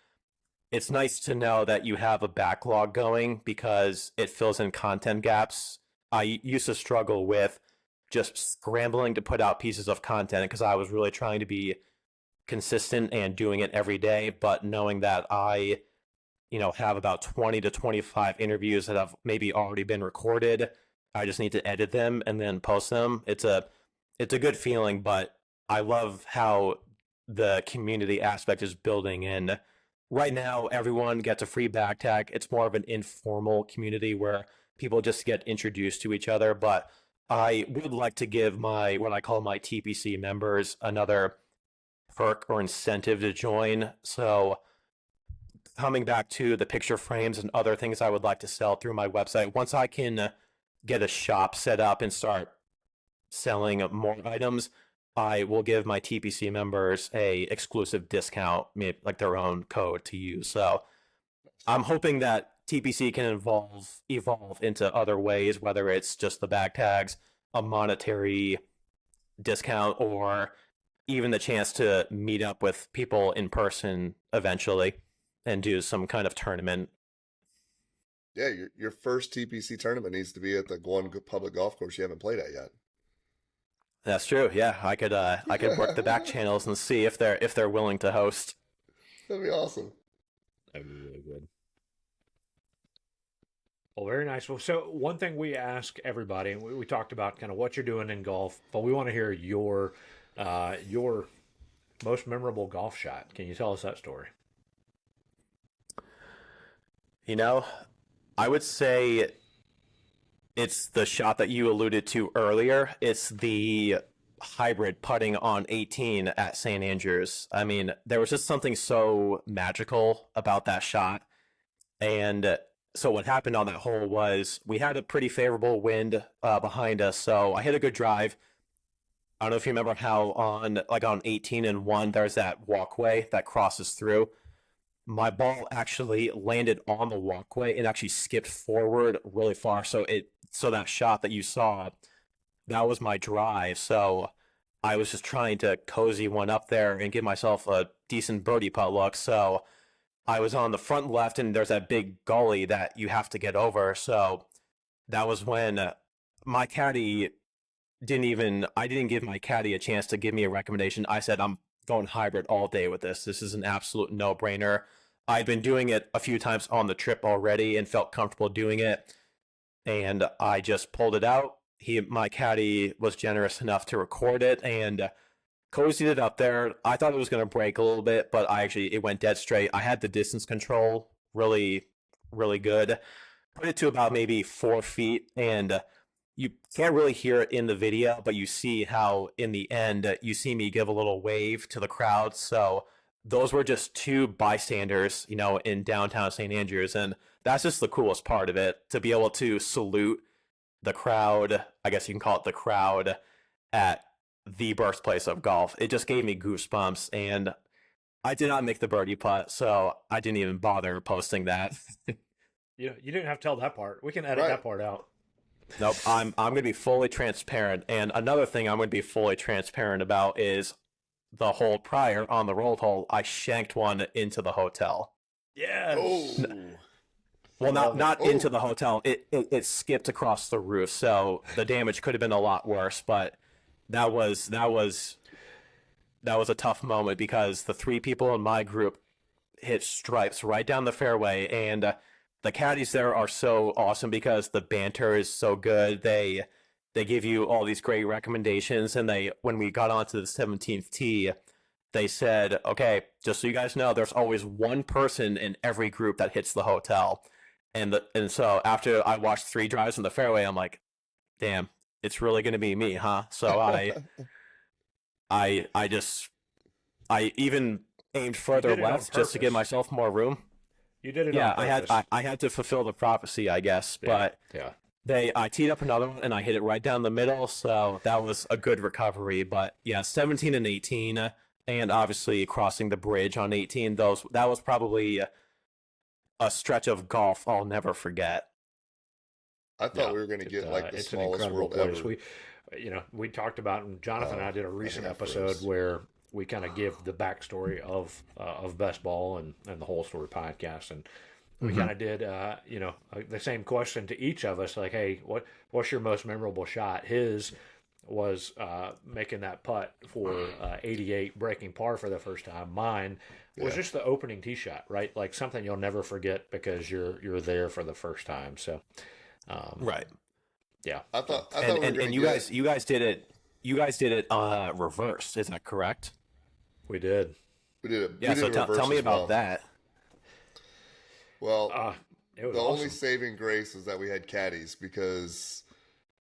it's nice to know that you have a backlog going, because it fills in content gaps. I used to struggle with just scrambling to put out pieces of content because I was really trying to be consistent and doing it every day, but knowing that I have about 20 to 25 interviews that have maybe already been recorded. I just need to edit them and then post them. It's a good feeling, but I love how the community aspect is building in. Right now, everyone gets a free bag tag. It's more of an informal community where people just get introduced to each other. But I would like to give my what I call my TPC members another perk or incentive to join. So coming back to the picture frames and other things I would like to sell through my website, once I can get a shop set up and start selling more items, I will give my TPC members a exclusive discount, maybe like their own code to use. So I'm hoping that TPC can evolve into other ways, whether it's just the bag tags, a monetary discount, or even the chance to meet up with people in person eventually and do some kind of tournament. Yeah, your first TPC tournament needs to be at the one public golf course you haven't played at yet. That's true. Yeah, I could work the back channels and see if they're willing to host. That'd be awesome. That'd be really good. Well, very nice. Well, so one thing we ask everybody, and we talked about kind of what you're doing in golf, but we want to hear your most memorable golf shot. Can you tell us that story? I would say it's the shot that you alluded to earlier. It's the hybrid putting on 18 at St. Andrews. I mean, there was just something so magical about that shot. And so what happened on that hole was we had a pretty favorable wind behind us. So I hit a good drive. I don't know if you remember how on 18 and 1, there's that walkway that crosses through. My ball actually landed on the walkway and actually skipped forward really far. So that shot that you saw, that was my drive. So I was just trying to cozy one up there and give myself a decent birdie putt look. So I was on the front left, and there's that big gully that you have to get over. So that was when my caddy didn't give my caddy a chance to give me a recommendation. I said I'm going hybrid all day with this. This is an absolute no-brainer. I'd been doing it a few times on the trip already and felt comfortable doing it, and I just pulled it out. My caddy was generous enough to record it and cozied it up there. I thought it was going to break a little bit, but it went dead straight. I had the distance control really, really good. Put it to about maybe 4 feet, and you can't really hear it in the video, but you see how in the end you see me give a little wave to the crowd. So those were just two bystanders, in downtown St. Andrews, and that's just the coolest part of it, to be able to salute the crowd. I guess you can call it the crowd at the birthplace of golf. It just gave me goosebumps, and I did not make the birdie putt, so I didn't even bother posting that. You didn't have to tell that part. We can edit that part out. Nope, I'm going to be fully transparent. And another thing I'm going to be fully transparent about is the hole prior on the rolled hole, I shanked one into the hotel. Yes. Oh. Well, not into the hotel. It skipped across the roof, so the damage could have been a lot worse. But that was a tough moment because the three people in my group hit stripes right down the fairway, and the caddies there are so awesome because the banter is so good. They give you all these great recommendations, and when we got onto the 17th tee, they said, okay, just so you guys know, there's always one person in every group that hits the hotel. And so after I watched 3 drives in the fairway, I'm like, damn, it's really going to be me, huh? So I even aimed further left just to give myself more room. You did it. Yeah, on purpose. I had to fulfill the prophecy, I guess. Yeah, But yeah. I teed up another one and I hit it right down the middle, so that was a good recovery. But yeah, 17 and 18, and obviously crossing the bridge on 18, that was probably a stretch of golf I'll never forget. I thought we were going to get like the smallest world ever. We talked about, and Jonathan and I did a recent episode where we kind of give the backstory of Best Ball and the Whole Story podcast, and we kind of did the same question to each of us, like, hey, what's your most memorable shot? His was making that putt for 88, breaking par for the first time. Mine was just the opening tee shot, right? Like something you'll never forget because you're there for the first time. So, right. Yeah, I thought and you guys did it. You guys did it reversed. Is that correct? We did. We did it. Yeah. So tell me about that. Well, it was the awesome. only saving grace is that we had caddies, because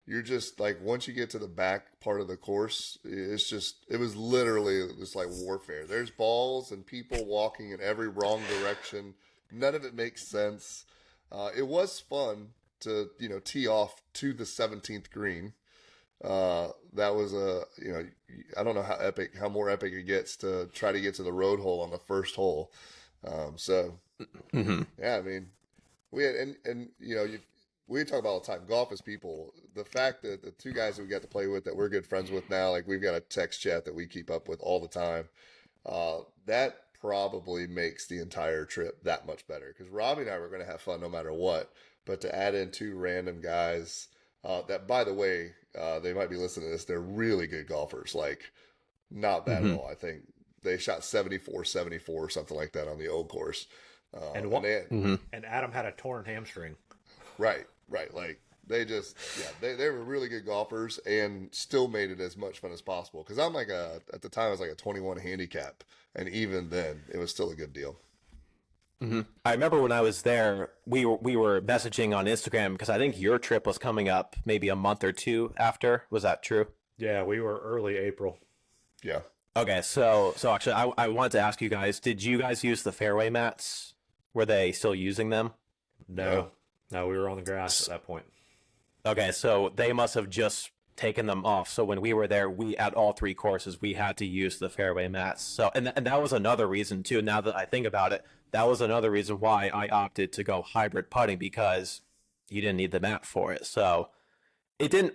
you're just like, once you get to the back part of the course, it was literally just like warfare. There's balls and people walking in every wrong direction. None of it makes sense. It was fun to, tee off to the 17th green. That was I don't know how more epic it gets to try to get to the road hole on the first hole. Yeah, I mean, we had, we talk about all the time, golf is people. The fact that the two guys that we got to play with that we're good friends with now, like we've got a text chat that we keep up with all the time, that probably makes the entire trip that much better, because Robbie and I were going to have fun no matter what, but to add in 2 random guys that, by the way, they might be listening to this, they're really good golfers, like not bad at all. I think they shot 74-74 or something like that on the old course. And Adam had a torn hamstring. Right. Like they just, they were really good golfers and still made it as much fun as possible. Because I'm like at the time I was like a 21 handicap, and even then it was still a good deal. I remember when I was there, we were messaging on Instagram because I think your trip was coming up maybe a month or 2 after. Was that true? Yeah, we were early April. Yeah. Okay, so actually, I wanted to ask you guys: did you guys use the fairway mats? Were they still using them? No, we were on the grass at that point. Okay, so they must have just taken them off. So when we were there, we at all 3 courses, we had to use the fairway mats. So and that was another reason too. Now that I think about it, that was another reason why I opted to go hybrid putting, because you didn't need the mat for it. So it didn't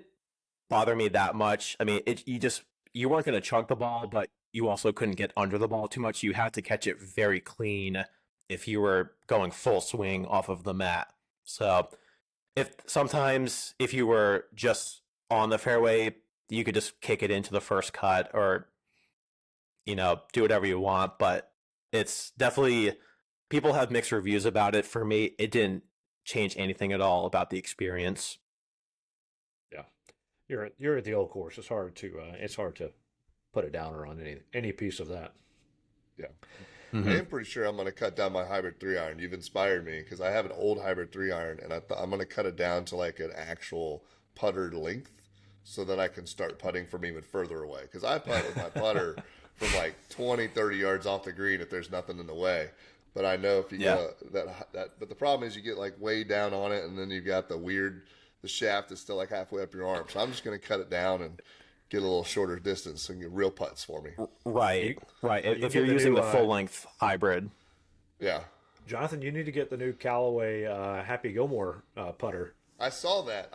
bother me that much. I mean, you weren't going to chunk the ball, but you also couldn't get under the ball too much. You had to catch it very clean if you were going full swing off of the mat. So if you were just on the fairway, you could just kick it into the first cut or, do whatever you want. But it's definitely, people have mixed reviews about it. For me, it didn't change anything at all about the experience. Yeah, you're at the old course. It's hard to put a downer on any piece of that. Yeah. I Hmm. am pretty sure I'm going to cut down my hybrid 3 iron. You've inspired me because I have an old hybrid 3 iron, and I'm going to cut it down to like an actual putter length so that I can start putting from even further away. Because I putt with my putter from like 20, 30 yards off the green if there's nothing in the way. But I know if you Yeah. go but the problem is you get like way down on it, and then you've got the shaft is still like halfway up your arm. So I'm just going to cut it down and get a little shorter distance and get real putts for me. Right. You, Right. you If get you're the using new the full length hybrid. Yeah. Jonathan. You need to get the new Callaway Happy Gilmore putter. I saw that.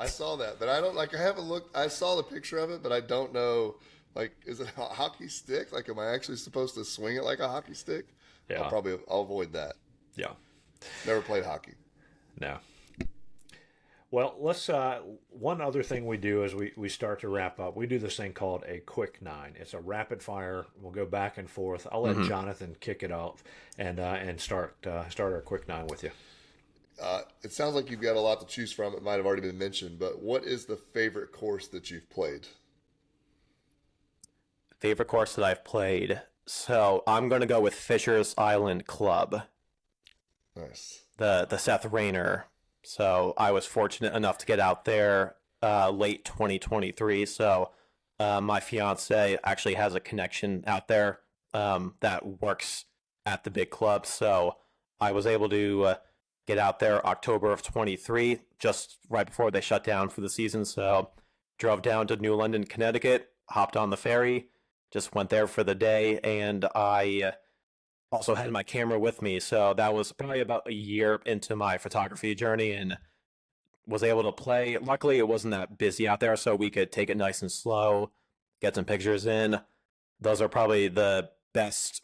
But I don't like. I haven't looked. I saw the picture of it, but I don't know. Like, is it a hockey stick? Like, am I actually supposed to swing it like a hockey stick? Yeah, I'll avoid that. yeah. Never played hockey. No. Well, let's. One other thing we do as we start to wrap up, we do this thing called a quick nine. It's a rapid fire. We'll go back and forth. I'll let Hmm. Jonathan kick it off and start our quick nine with you. It sounds like you've got a lot to choose from. It might have already been mentioned, but what is the favorite course that you've played? Favorite course that I've played. So I'm going to go with Fisher's Island Club, Nice. the Seth Rayner. So I was fortunate enough to get out there late 2023. So my fiance actually has a connection out there that works at the big club. So I was able to get out there October of 23, just right before they shut down for the season. So drove down to New London, Connecticut, hopped on the ferry, just went there for the day, and I also had my camera with me. So that was probably about a year into my photography journey and was able to play. Luckily, it wasn't that busy out there, so we could take it nice and slow, get some pictures in. Those are probably the best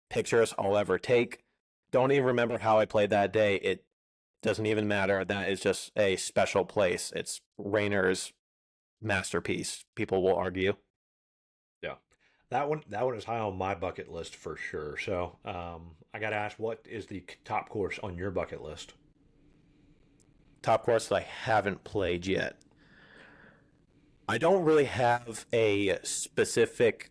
pictures I'll ever take. Don't even remember how I played that day. It doesn't even matter. That is just a special place. It's Rayner's masterpiece, people will argue. Yeah, that one is high on my bucket list for sure. So I got to ask, what is the top course on your bucket list? Top course that I haven't played yet. I don't really have a specific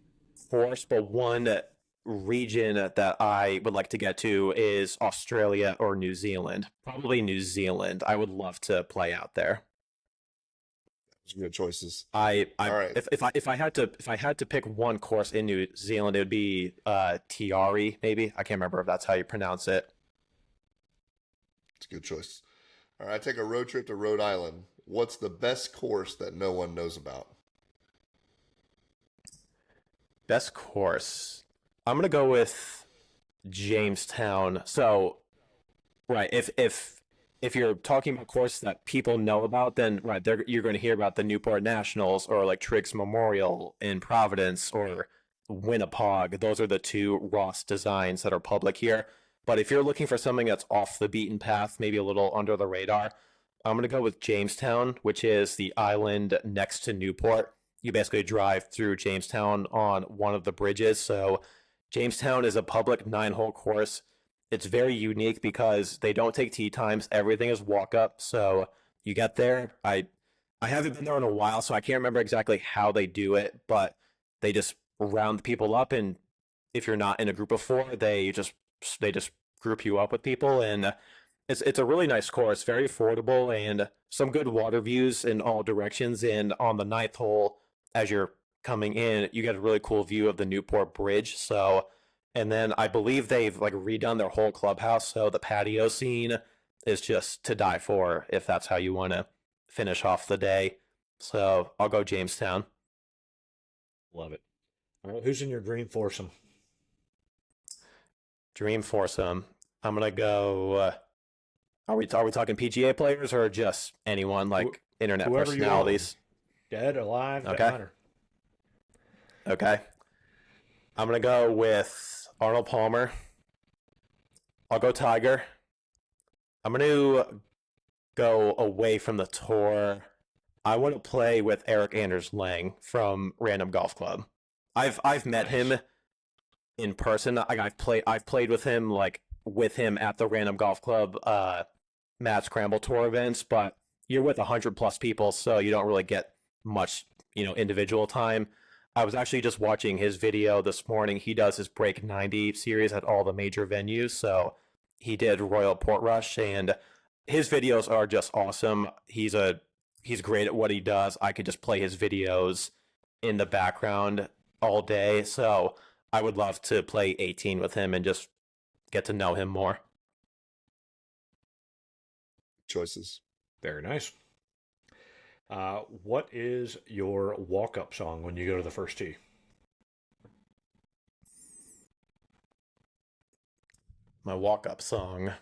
course, but one region that I would like to get to is Australia or New Zealand. Probably New Zealand. I would love to play out there. Some good choices. I All right. if I had to pick one course in New Zealand, it would be Tiari, maybe. I can't remember if that's how you pronounce it. It's a good choice. All right. I take a road trip to Rhode Island. What's the best course that no one knows about? Best course. I'm gonna go with Jamestown. So, right, if you're talking about courses that people know about, then right, you're going to hear about the Newport Nationals or like Triggs Memorial in Providence or Winnapogue. Those are the two Ross designs that are public here. But if you're looking for something that's off the beaten path, maybe a little under the radar, I'm going to go with Jamestown, which is the island next to Newport. You basically drive through Jamestown on one of the bridges. So Jamestown is a public 9-hole course. It's very unique because they don't take tee times. Everything is walk up. So you get there. I haven't been there in a while, so I can't remember exactly how they do it, but they just round people up, and if you're not in a group of four, they just group you up with people, and it's a really nice course, very affordable, and some good water views in all directions. And on the ninth hole, as you're coming in, you get a really cool view of the Newport Bridge. So, and then I believe they've like redone their whole clubhouse, so the patio scene is just to die for if that's how you want to finish off the day. So I'll go Jamestown. Love it. All right, who's in your dream foursome? Dream foursome. I'm gonna go. Are we talking PGA players or just anyone like internet Whoever you want. personalities? Dead, alive, doesn't Okay. matter. Okay. I'm gonna go with Arnold Palmer. I'll go Tiger. I'm gonna go away from the tour. I want to play with Eric Anders Lang from Random Golf Club. I've met Nice. him in person. Like I've played with him at the Random Golf Club Mad Scramble Tour events, but you're with 100 plus people, so you don't really get much, individual time. I was actually just watching his video this morning. He does his Break 90 series at all the major venues, so he did Royal Portrush, and his videos are just awesome. He's great at what he does. I could just play his videos in the background all day, so I would love to play 18 with him and just get to know him more. Choices. Very nice. What is your walk-up song when you go to the first tee? My walk-up song.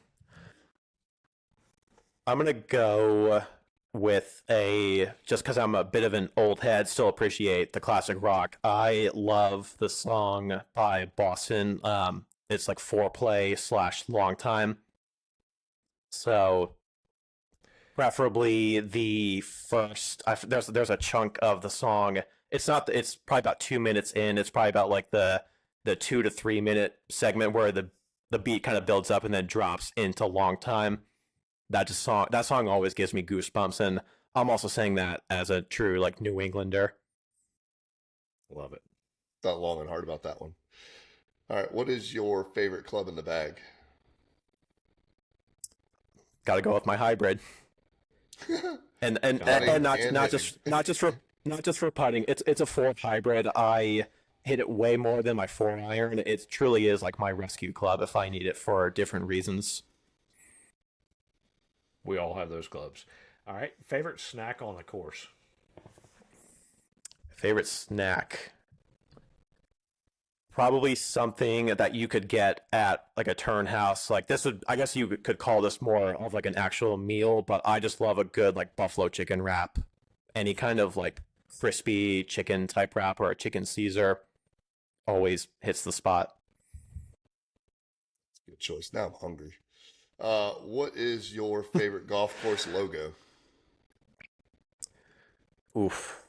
I'm gonna go with just because I'm a bit of an old head, still appreciate the classic rock. I love the song by Boston. It's like Foreplay slash Long Time. So preferably the first. There's a chunk of the song. It's not. It's probably about 2 minutes in. It's probably about like the 2 to 3 minute segment where the beat kind of builds up and then drops into Long Time. That song always gives me goosebumps, and I'm also saying that as a true like New Englander. Love it. Thought long and hard about that one. All right, what is your favorite club in the bag? Got to go with my hybrid, and Putting and not and not hitting. just for putting. It's a four hybrid. I hit it way more than my 4 iron. It truly is like my rescue club if I need it for different reasons. We all have those clubs. All right. Favorite snack on the course? Favorite snack. Probably something that you could get at like a turn house. Like this would, I guess you could call this more of like an actual meal, but I just love a good like buffalo chicken wrap. Any kind of like crispy chicken type wrap or a chicken Caesar always hits the spot. Good choice. Now I'm hungry. What is your favorite golf course logo? Oof.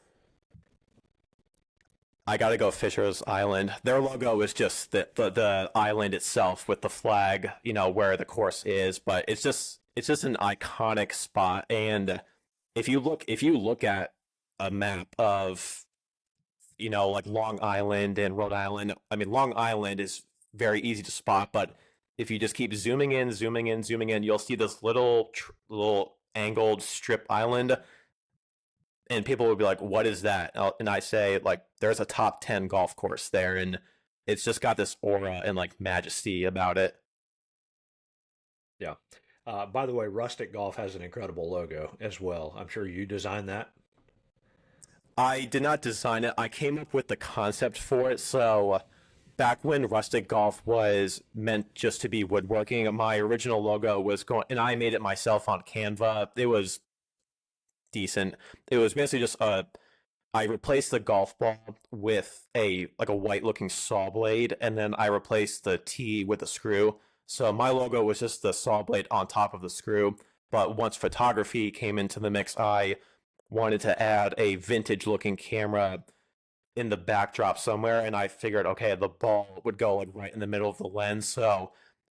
I gotta go Fisher's Island. Their logo is just the island itself with the flag, where the course is, but it's just an iconic spot. And if you look at a map of, like Long Island and Rhode Island, I mean Long Island is very easy to spot, but if you just keep zooming in, zooming in, zooming in, you'll see this little angled strip island, and people would be like, "What is that?" And I say, like, there's a top 10 golf course there, and it's just got this aura and like majesty about it. Yeah. By the way, Rustic Golf has an incredible logo as well. I'm sure you designed that. I did not design it. I came up with the concept for it. So back when Rustic Golf was meant just to be woodworking, my original logo was going, and I made it myself on Canva. It was decent. It was basically just I replaced the golf ball with a white looking saw blade, and then I replaced the T with a screw. So my logo was just the saw blade on top of the screw. But once photography came into the mix, I wanted to add a vintage looking camera in the backdrop somewhere, and I figured, okay, the ball would go like right in the middle of the lens. So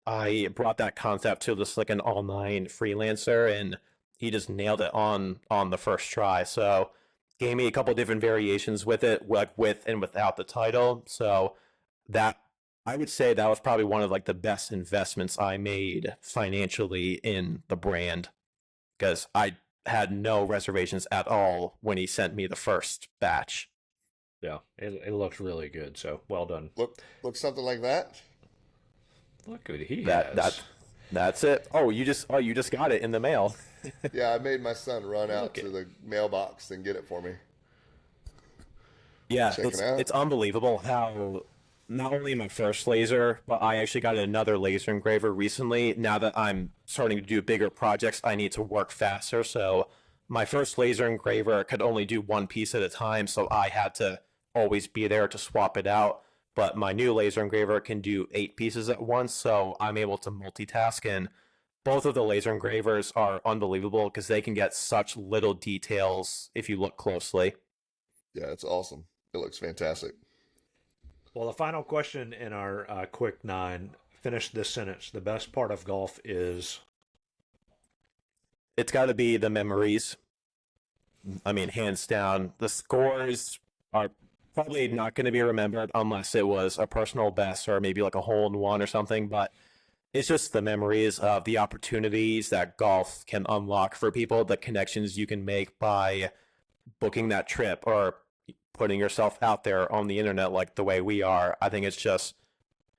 I brought that concept to this like an all nine freelancer, and he just nailed it on the first try. So gave me a couple different variations with it, like with and without the title. So that I would say that was probably one of like the best investments I made financially in the brand, because I had no reservations at all when he sent me the first batch. Yeah, it looks really good. So well done. Look something like that. Look what he That has. that's it. You just got it in the mail. Yeah, I made my son run out Look to it. the mailbox and get it for me. Yeah, Check it it's out. it's unbelievable how not only my first laser, but I actually got another laser engraver recently. Now that I'm starting to do bigger projects, I need to work faster. So my first laser engraver could only do one piece at a time, so I had to always be there to swap it out. But my new laser engraver can do 8 pieces at once, so I'm able to multitask, and both of the laser engravers are unbelievable because they can get such little details if you look closely. Yeah, it's awesome. It looks fantastic. Well, the final question in our quick nine, finish this sentence. The best part of golf is. It's got to be the memories. I mean, hands down, the scores are probably not going to be remembered unless it was a personal best or maybe like a hole in one or something. But it's just the memories of the opportunities that golf can unlock for people, the connections you can make by booking that trip or putting yourself out there on the internet like the way we are. I think it's just,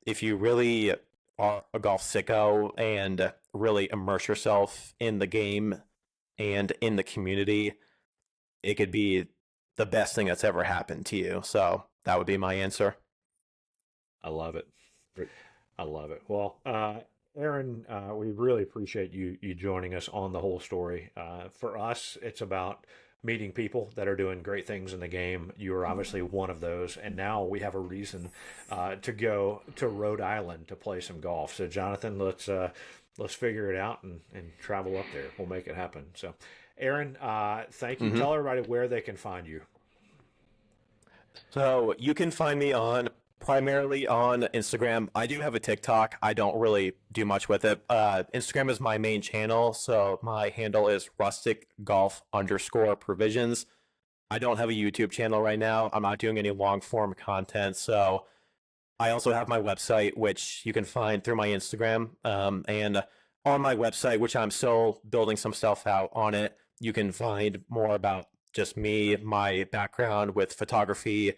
if you really are a golf sicko and really immerse yourself in the game and in the community, it could be the best thing that's ever happened to you. So that would be my answer. I love it. I love it. Well, Aaron, we really appreciate you joining us on the whole story. For us, it's about meeting people that are doing great things in the game. You are obviously one of those, and now we have a reason to go to Rhode Island to play some golf. So, Jonathan, let's figure it out and travel up there. We'll make it happen. So, Aaron, thank you. Tell everybody where they can find you. So you can find me primarily on Instagram. I do have a TikTok. I don't really do much with it. Instagram is my main channel, so my handle is rustic golf _ provisions. I don't have a YouTube channel right now. I'm not doing any long form content. So I also have my website, which you can find through my Instagram. And on my website, which I'm still building some stuff out on it, you can find more about just me, my background with photography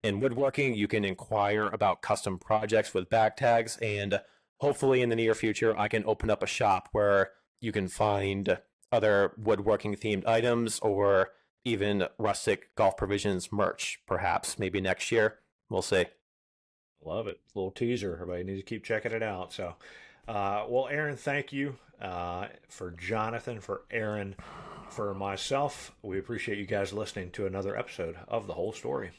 and woodworking. You can inquire about custom projects with back tags, and hopefully in the near future, I can open up a shop where you can find other woodworking themed items or even rustic golf provisions merch, perhaps maybe next year. We'll see. Love it. Little teaser. Everybody needs to keep checking it out. So, well, Aaron, thank you for Jonathan, for Aaron, for myself. We appreciate you guys listening to another episode of The Whole Story.